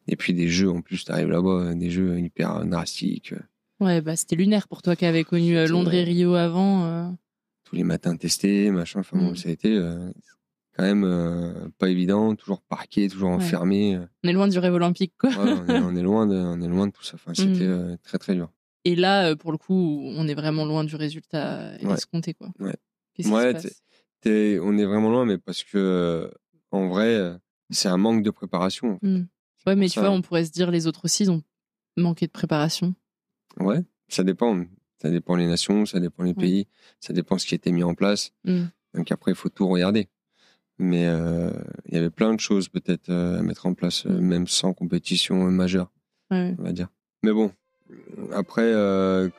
Et puis des jeux, en plus, t'arrives là-bas, des jeux hyper drastiques. Ouais, c'était lunaire pour toi qui avais connu Londres et Rio avant. Tous les matins testés, machin. Enfin, ça a été quand même pas évident, toujours parqué, toujours enfermé. On est loin du rêve olympique, quoi. Ouais, on est loin de tout ça. Enfin, c'était très très dur. Et là, pour le coup, on est vraiment loin du résultat escompté, quoi. Ouais. Qu'est-ce qui se passe? On est vraiment loin, mais parce que en vrai, c'est un manque de préparation. En fait. Ouais, mais tu vois, on pourrait se dire les autres aussi, ils ont manqué de préparation. Ouais, ça dépend. Ça dépend les nations, ça dépend les pays, ça dépend ce qui a été mis en place. Donc après, il faut tout regarder. Mais il y avait plein de choses peut-être à mettre en place, même sans compétition majeure, on va dire. Mais bon, après,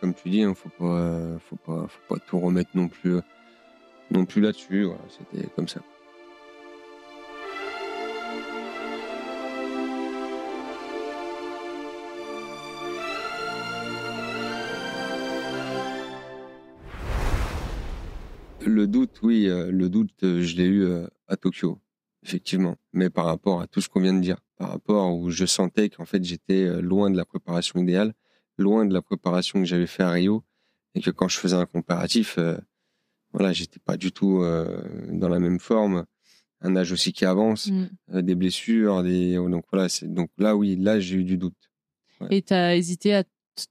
comme tu dis, il faut pas tout remettre non plus là-dessus. Voilà, c'était comme ça. Le doute, oui, je l'ai eu à Tokyo, effectivement. Mais par rapport à tout ce qu'on vient de dire, par rapport où je sentais qu'en fait j'étais loin de la préparation idéale, loin de la préparation que j'avais fait à Rio, et que quand je faisais un comparatif, voilà, j'étais pas du tout dans la même forme. Un âge aussi qui avance, des blessures, donc voilà, donc là oui, là j'ai eu du doute. Ouais. Et t'as hésité à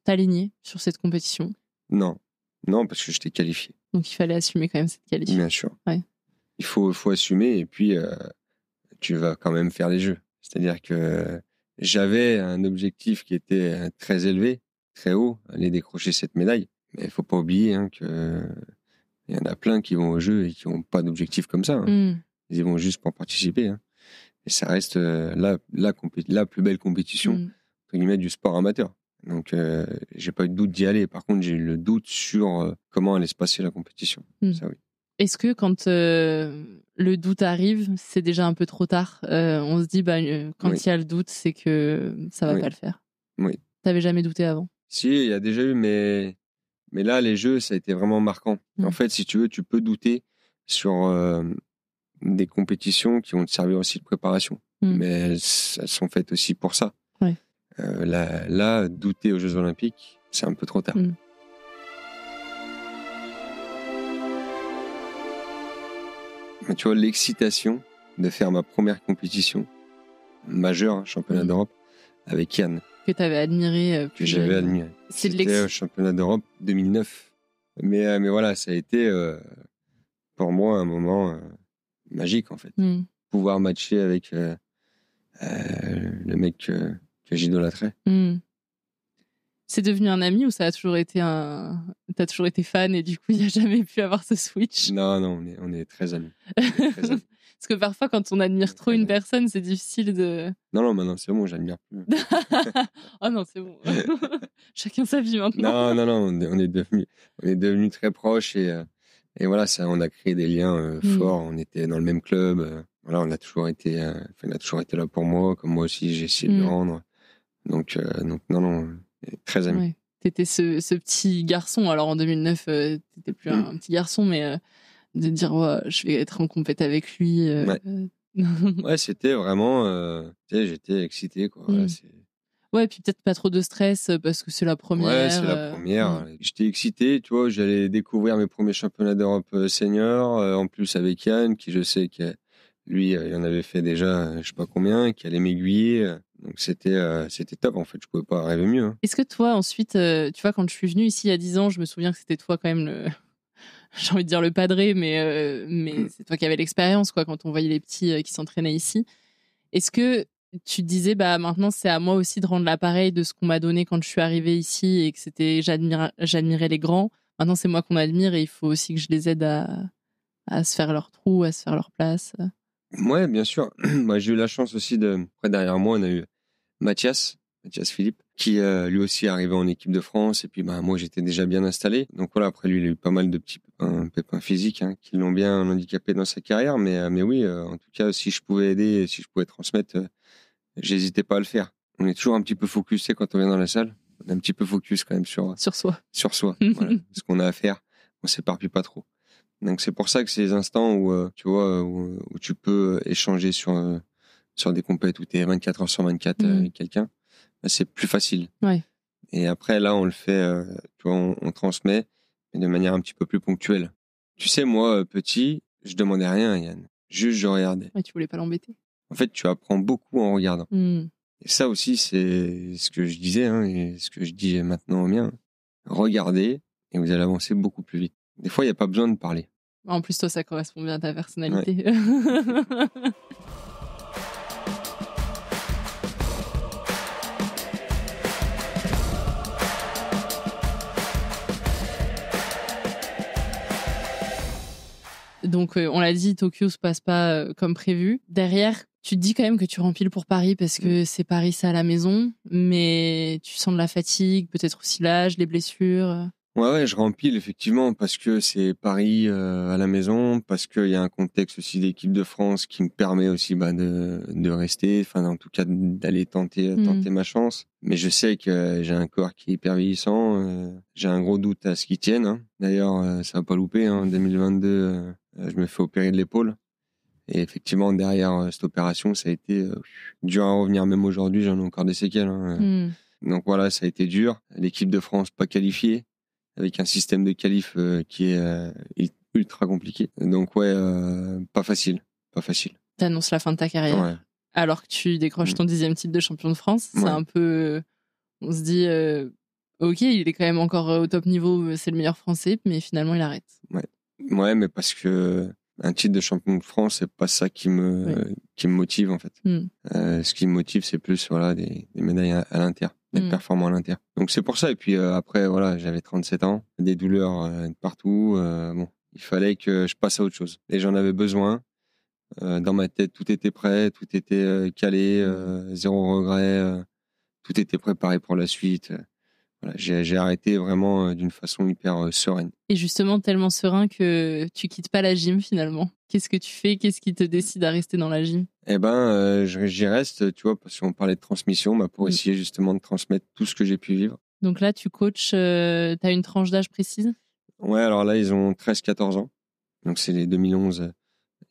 t'aligner sur cette compétition? Non, parce que j'étais qualifié. Donc il fallait assumer quand même cette qualification. Bien sûr. Ouais. Il faut assumer et puis tu vas quand même faire les jeux. C'est-à-dire que j'avais un objectif qui était très élevé, très haut, aller décrocher cette médaille. Mais il faut pas oublier que il y en a plein qui vont au jeu et qui n'ont pas d'objectif comme ça. Ils y vont juste pour participer. Et ça reste la plus belle compétition entre guillemets, du sport amateur. Donc, j'ai pas eu de doute d'y aller. Par contre, j'ai eu le doute sur comment allait se passer la compétition. Ça, oui. Est-ce que quand le doute arrive, c'est déjà un peu trop tard? On se dit, quand il y a le doute, c'est que ça va pas le faire. Oui. T'avais jamais douté avant? Si, il y a déjà eu, mais là, les jeux, ça a été vraiment marquant. En fait, si tu veux, tu peux douter sur des compétitions qui vont te servir aussi de préparation. Mais elles sont faites aussi pour ça. Ouais. Là, douter aux Jeux Olympiques, c'est un peu trop tard. Mais tu vois, l'excitation de faire ma première compétition majeure, championnat d'Europe, avec Yann. Que tu avais admiré. Que j'avais admiré. C'était championnat d'Europe 2009. Mais voilà, ça a été pour moi un moment magique, en fait. Pouvoir matcher avec le mec que j'idolâtrais. C'est devenu un ami ou ça a toujours été t'as toujours été fan et du coup il n'y a jamais pu avoir ce switch? Non, on est très amis. Parce que parfois quand on admire trop une personne, c'est difficile de... Non, maintenant c'est bon, j'admire plus. Oh non, c'est bon. Chacun sa vie maintenant. Non, on est devenus très proches et voilà, ça, on a créé des liens forts. On était dans le même club. Voilà, il a toujours été là pour moi, comme moi aussi j'ai essayé de le rendre. Donc non, très amis. Ouais. T'étais ce petit garçon. Alors en 2009, t'étais plus un petit garçon, mais de dire je vais être en compète avec lui. Ouais, c'était vraiment. J'étais excité, quoi. Ouais, puis peut-être pas trop de stress parce que c'est la première. Ouais, c'est la première. J'étais excité, tu vois. J'allais découvrir mes premiers championnats d'Europe senior, en plus avec Yann, qui je sais que lui, il en avait fait déjà, je sais pas combien, qui allait m'aiguiller. Donc c'était top, en fait. Je pouvais pas rêver mieux. Est-ce que toi, ensuite, tu vois, quand je suis venue ici il y a 10 ans, je me souviens que c'était toi quand même j'ai envie de dire le padré, mais c'est toi qui avais l'expérience, quoi, quand on voyait les petits qui s'entraînaient ici. Est-ce que tu te disais, maintenant, c'est à moi aussi de rendre l'appareil de ce qu'on m'a donné quand je suis arrivée ici et que j'admirais les grands. Maintenant, c'est moi qu'on admire et il faut aussi que je les aide à se faire leur trou, à se faire leur place. Ouais, bien sûr. Moi, j'ai eu la chance aussi après, derrière moi, on a eu Mathias Philippe, qui lui aussi est arrivé en équipe de France. Et puis, moi, j'étais déjà bien installé. Donc voilà, après lui, il a eu pas mal de petits pépins physiques qui l'ont bien handicapé dans sa carrière. Mais oui, en tout cas, si je pouvais aider, si je pouvais transmettre, j'hésitais pas à le faire. On est toujours un petit peu focus, quand on vient dans la salle. On est un petit peu focus quand même sur soi. Voilà, ce qu'on a à faire. On s'éparpille pas trop. Donc c'est pour ça que c'est les instants où tu vois où tu peux échanger sur des compètes où tu es 24 heures sur 24 avec quelqu'un, c'est plus facile. Ouais. Et après là on le fait tu vois, on transmet mais de manière un petit peu plus ponctuelle. Tu sais, moi petit, je demandais rien à Yann. Juste, je regardais. Ouais, tu voulais pas l'embêter. En fait, tu apprends beaucoup en regardant. Mm. Et ça aussi, c'est ce que je disais, hein, et ce que je dis maintenant aux miens. Regardez, et vous allez avancer beaucoup plus vite. Des fois, il n'y a pas besoin de parler. En plus, toi, ça correspond bien à ta personnalité. Donc, on l'a dit, Tokyo se passe pas comme prévu. Derrière, tu te dis quand même que tu rempiles pour Paris parce que c'est Paris, c'est à la maison, mais tu sens de la fatigue, peut-être aussi l'âge, les blessures. Ouais, je rempile effectivement parce que c'est Paris à la maison, parce qu'il y a un contexte aussi d'équipe de France qui me permet aussi de rester, enfin en tout cas d'aller tenter ma chance. Mais je sais que j'ai un corps qui est hyper vieillissant, j'ai un gros doute à ce qu'il tienne. Hein. D'ailleurs, ça va pas louper. En 2022, je me fais opérer de l'épaule. Et effectivement, derrière cette opération, ça a été dur à revenir. Même aujourd'hui, j'en ai encore des séquelles. Hein. Donc voilà, ça a été dur. L'équipe de France pas qualifiée, avec un système de qualif qui est ultra compliqué. Donc ouais, pas facile. T'annonces la fin de ta carrière. Ouais. Alors que tu décroches ton 10e titre de champion de France. C'est un peu... On se dit, ok, il est quand même encore au top niveau, c'est le meilleur français, mais finalement, il arrête. Ouais, mais parce que un titre de champion de France, c'est pas ça qui me motive, en fait. Ce qui me motive, c'est plus des médailles à l'Inter, d'être performant à l'Inter. Donc c'est pour ça. Et puis après, voilà, j'avais 37 ans, des douleurs de partout. Bon, il fallait que je passe à autre chose. Et j'en avais besoin. Dans ma tête, tout était prêt, tout était calé, zéro regret, tout était préparé pour la suite. Voilà, j'ai arrêté vraiment d'une façon hyper sereine. Et justement, tellement serein que tu quittes pas la gym finalement. Qu'est-ce que tu fais? Qu'est-ce qui te décide à rester dans la gym? Eh ben, j'y reste, tu vois, parce qu'on parlait de transmission, pour essayer justement de transmettre tout ce que j'ai pu vivre. Donc là, tu coaches, t'as une tranche d'âge précise? Ouais, alors là, ils ont 13-14 ans. Donc c'est les 2011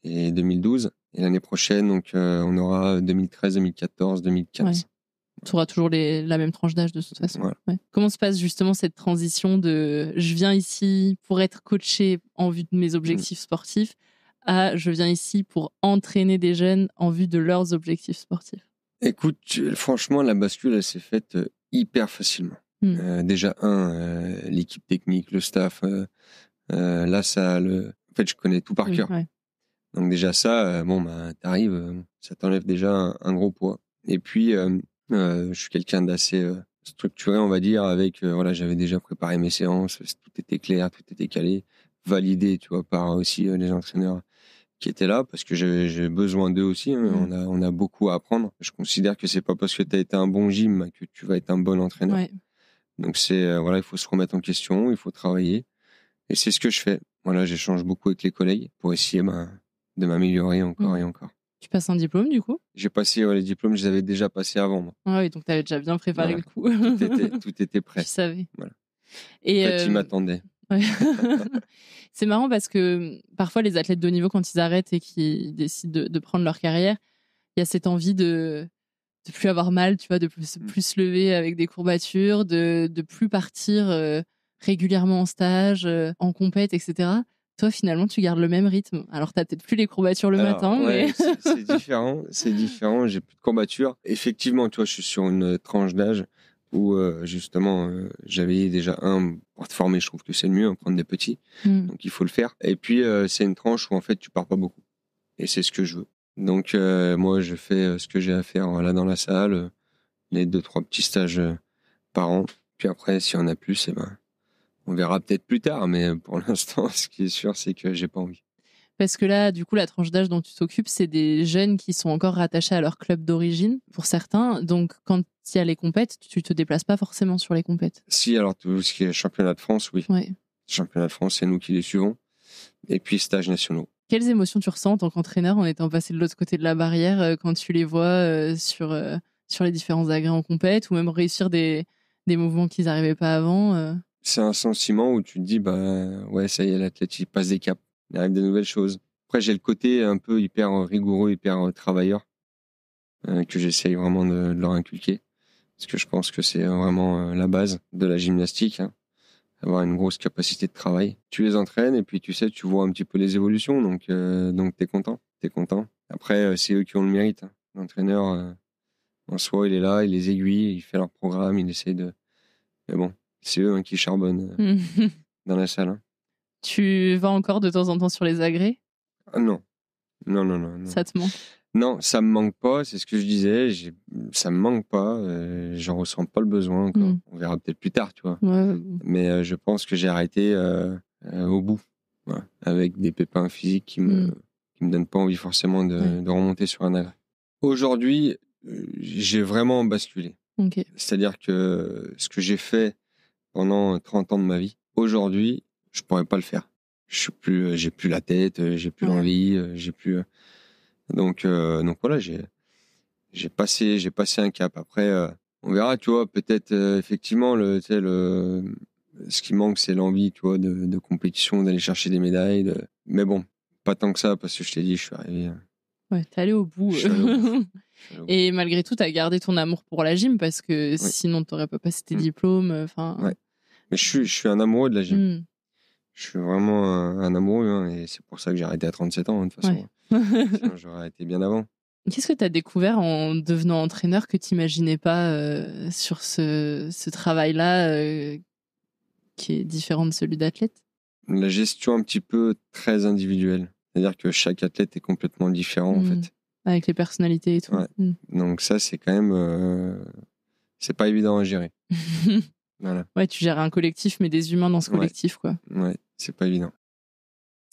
et 2012. Et l'année prochaine, donc on aura 2013, 2014, 2015. Ouais. Tu auras toujours la même tranche d'âge de toute façon. Voilà. Ouais. Comment se passe justement cette transition de je viens ici pour être coaché en vue de mes objectifs sportifs à je viens ici pour entraîner des jeunes en vue de leurs objectifs sportifs? Écoute, franchement, la bascule, elle s'est faite hyper facilement. Déjà, l'équipe technique, le staff, la salle. En fait, je connais tout par cœur. Ouais. Donc déjà ça, t'arrives, ça t'enlève déjà un gros poids. Et puis, je suis quelqu'un d'assez structuré, on va dire, avec j'avais déjà préparé mes séances, tout était clair, tout était calé, validé, tu vois, par aussi les entraîneurs qui étaient là, parce que j'ai besoin d'eux aussi. Hein, on a beaucoup à apprendre. Je considère que c'est pas parce que tu as été un bon gym que tu vas être un bon entraîneur. Ouais. Donc c'est il faut se remettre en question, il faut travailler, et c'est ce que je fais. Voilà, j'échange beaucoup avec les collègues pour essayer de m'améliorer encore et encore. Tu passes un diplôme, du coup? J'ai passé les diplômes, je les avais déjà passés avant. Moi. Ah oui, donc tu avais déjà bien préparé le coup. Tout était prêt. Tu savais. Voilà. Et en fait, ils m'attendaient. Ouais. C'est marrant parce que parfois, les athlètes de haut niveau, quand ils arrêtent et qu'ils décident de prendre leur carrière, il y a cette envie de plus avoir mal, tu vois, de plus se lever avec des courbatures, de plus partir régulièrement en stage, en compète, etc. Toi, finalement, tu gardes le même rythme. Alors, t'as peut-être plus les courbatures le matin, ouais, mais... c'est différent. J'ai plus de courbatures. Effectivement, tu vois, je suis sur une tranche d'âge où, justement, j'avais déjà pour te former, je trouve que c'est le mieux, prendre des petits. Donc, il faut le faire. Et puis, c'est une tranche où, en fait, tu pars pas beaucoup. Et c'est ce que je veux. Donc, moi, je fais ce que j'ai à faire là dans la salle, les 2-3 petits stages par an. Puis après, s'il y en a plus, on verra peut-être plus tard, mais pour l'instant, ce qui est sûr, c'est que j'ai pas envie. Parce que là, du coup, la tranche d'âge dont tu t'occupes, c'est des jeunes qui sont encore rattachés à leur club d'origine, pour certains. Donc, quand il y a les compètes, tu te déplaces pas forcément sur les compètes. Si, alors tout ce qui est championnat de France, oui. Ouais. Championnat de France, c'est nous qui les suivons. Et puis, stages nationaux. Quelles émotions tu ressens en tant qu'entraîneur en étant passé de l'autre côté de la barrière quand tu les vois sur les différents agrès en compète ou même réussir des mouvements qu'ils n'arrivaient pas avant C'est un sentiment où tu te dis, ouais, ça y est, l'athlète, il passe des caps. Il arrive de nouvelles choses. Après, j'ai le côté un peu hyper rigoureux, hyper travailleur, que j'essaye vraiment de leur inculquer. Parce que je pense que c'est vraiment la base de la gymnastique. Hein. avoir une grosse capacité de travail. Tu les entraînes et puis tu vois un petit peu les évolutions, donc t'es content. Après, c'est eux qui ont le mérite. Hein. L'entraîneur, en soi, il est là, il les aiguille, il fait leur programme, il essaie de... Mais bon, c'est eux qui charbonnent dans la salle. Hein. Tu vas encore de temps en temps sur les agrès ? Ah non. Ça te manque ? Non, ça me manque pas, c'est ce que je disais, ça me manque pas, j'en ressens pas le besoin encore. On verra peut-être plus tard, tu vois. Ouais. Mais je pense que j'ai arrêté au bout, voilà, avec des pépins physiques qui me donnent pas envie forcément de remonter sur un agrès. Aujourd'hui, j'ai vraiment basculé. Okay. C'est-à-dire que ce que j'ai fait pendant 30 ans de ma vie, aujourd'hui, je pourrais pas le faire. J'ai plus la tête, j'ai plus l'envie, j'ai plus... Donc voilà, j'ai passé un cap. Après, on verra, tu vois, peut-être effectivement ce qui manque, c'est l'envie, tu vois, de compétition, d'aller chercher des médailles. Mais bon, pas tant que ça, parce que je t'ai dit, je suis arrivé. Ouais, t'es allé au bout. Et malgré tout, t'as gardé ton amour pour la gym, parce que sinon, t'aurais pas passé tes diplômes. Ouais. Mais je suis un amoureux de la gym. Je suis vraiment un amoureux, hein, et c'est pour ça que j'ai arrêté à 37 ans, hein, de toute façon. Sinon, j'aurais arrêté bien avant. Qu'est-ce que tu as découvert en devenant entraîneur que tu n'imaginais pas sur ce travail-là qui est différent de celui d'athlète ? La gestion un petit peu très individuelle. C'est-à-dire que chaque athlète est complètement différent, en fait. Avec les personnalités et tout. Ouais. Donc ça, c'est quand même... c'est pas évident à gérer. Voilà. Ouais, tu gères un collectif, mais des humains dans ce collectif, quoi. Ouais, c'est pas évident.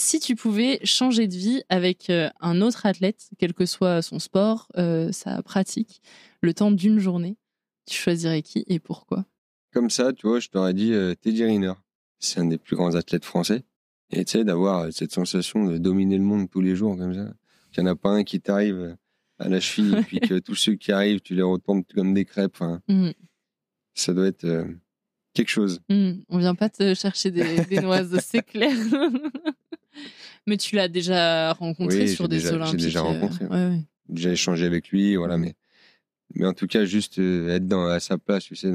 Si tu pouvais changer de vie avec un autre athlète, quel que soit son sport, sa pratique, le temps d'une journée, tu choisirais qui et pourquoi ? Comme ça, tu vois, je t'aurais dit Teddy Riner. C'est un des plus grands athlètes français. Et tu sais, d'avoir cette sensation de dominer le monde tous les jours, comme ça. Qu'il n'y en a pas un qui t'arrive à la cheville, et puis que tous ceux qui arrivent, tu les retournes comme des crêpes. Enfin, ça doit être quelque chose. On vient pas te chercher des noises, c'est clair. Mais tu l'as déjà rencontré sur des Olympiques. J'ai déjà rencontré. J'ai déjà échangé avec lui, voilà. Mais en tout cas, juste être à sa place, tu sais.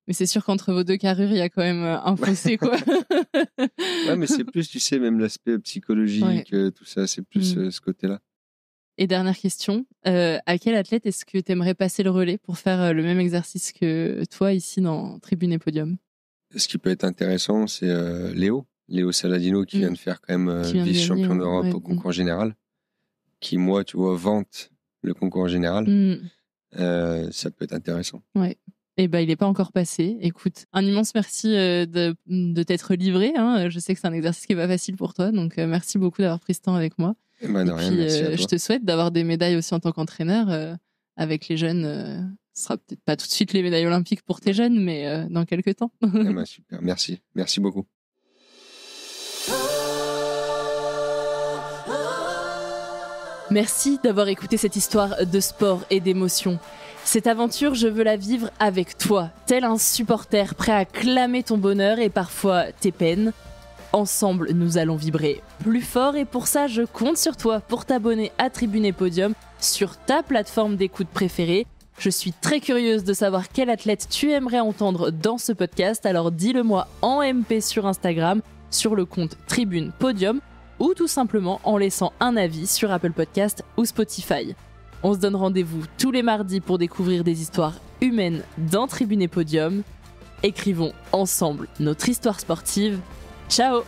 Mais c'est sûr qu'entre vos deux carrures, il y a quand même un fossé, quoi. Ouais, mais c'est plus, tu sais, même l'aspect psychologique, tout ça, c'est plus ce côté-là. Et dernière question, à quel athlète est-ce que tu aimerais passer le relais pour faire le même exercice que toi ici dans Tribune et Podium ? Ce qui peut être intéressant, c'est Léo Saladino qui vient de faire quand même vice-champion d'Europe au concours général, qui, moi, tu vois, vante le concours général. Ça peut être intéressant. Ouais. Eh ben, il n'est pas encore passé. Écoute, un immense merci de t'être livré. Hein. Je sais que c'est un exercice qui n'est pas facile pour toi, donc merci beaucoup d'avoir pris ce temps avec moi. Et puis, je te souhaite d'avoir des médailles aussi en tant qu'entraîneur avec les jeunes. Ce sera peut-être pas tout de suite les médailles olympiques pour tes jeunes, mais dans quelques temps. Super, merci beaucoup. Merci d'avoir écouté cette histoire de sport et d'émotion. Cette aventure, je veux la vivre avec toi, tel un supporter prêt à clamer ton bonheur et parfois tes peines. Ensemble, nous allons vibrer plus fort et pour ça, je compte sur toi pour t'abonner à Tribune et Podium sur ta plateforme d'écoute préférée. Je suis très curieuse de savoir quel athlète tu aimerais entendre dans ce podcast, alors dis-le-moi en MP sur Instagram, sur le compte Tribune Podium, ou tout simplement en laissant un avis sur Apple Podcast ou Spotify. On se donne rendez-vous tous les mardis pour découvrir des histoires humaines dans Tribune et Podium. Écrivons ensemble notre histoire sportive. Ciao!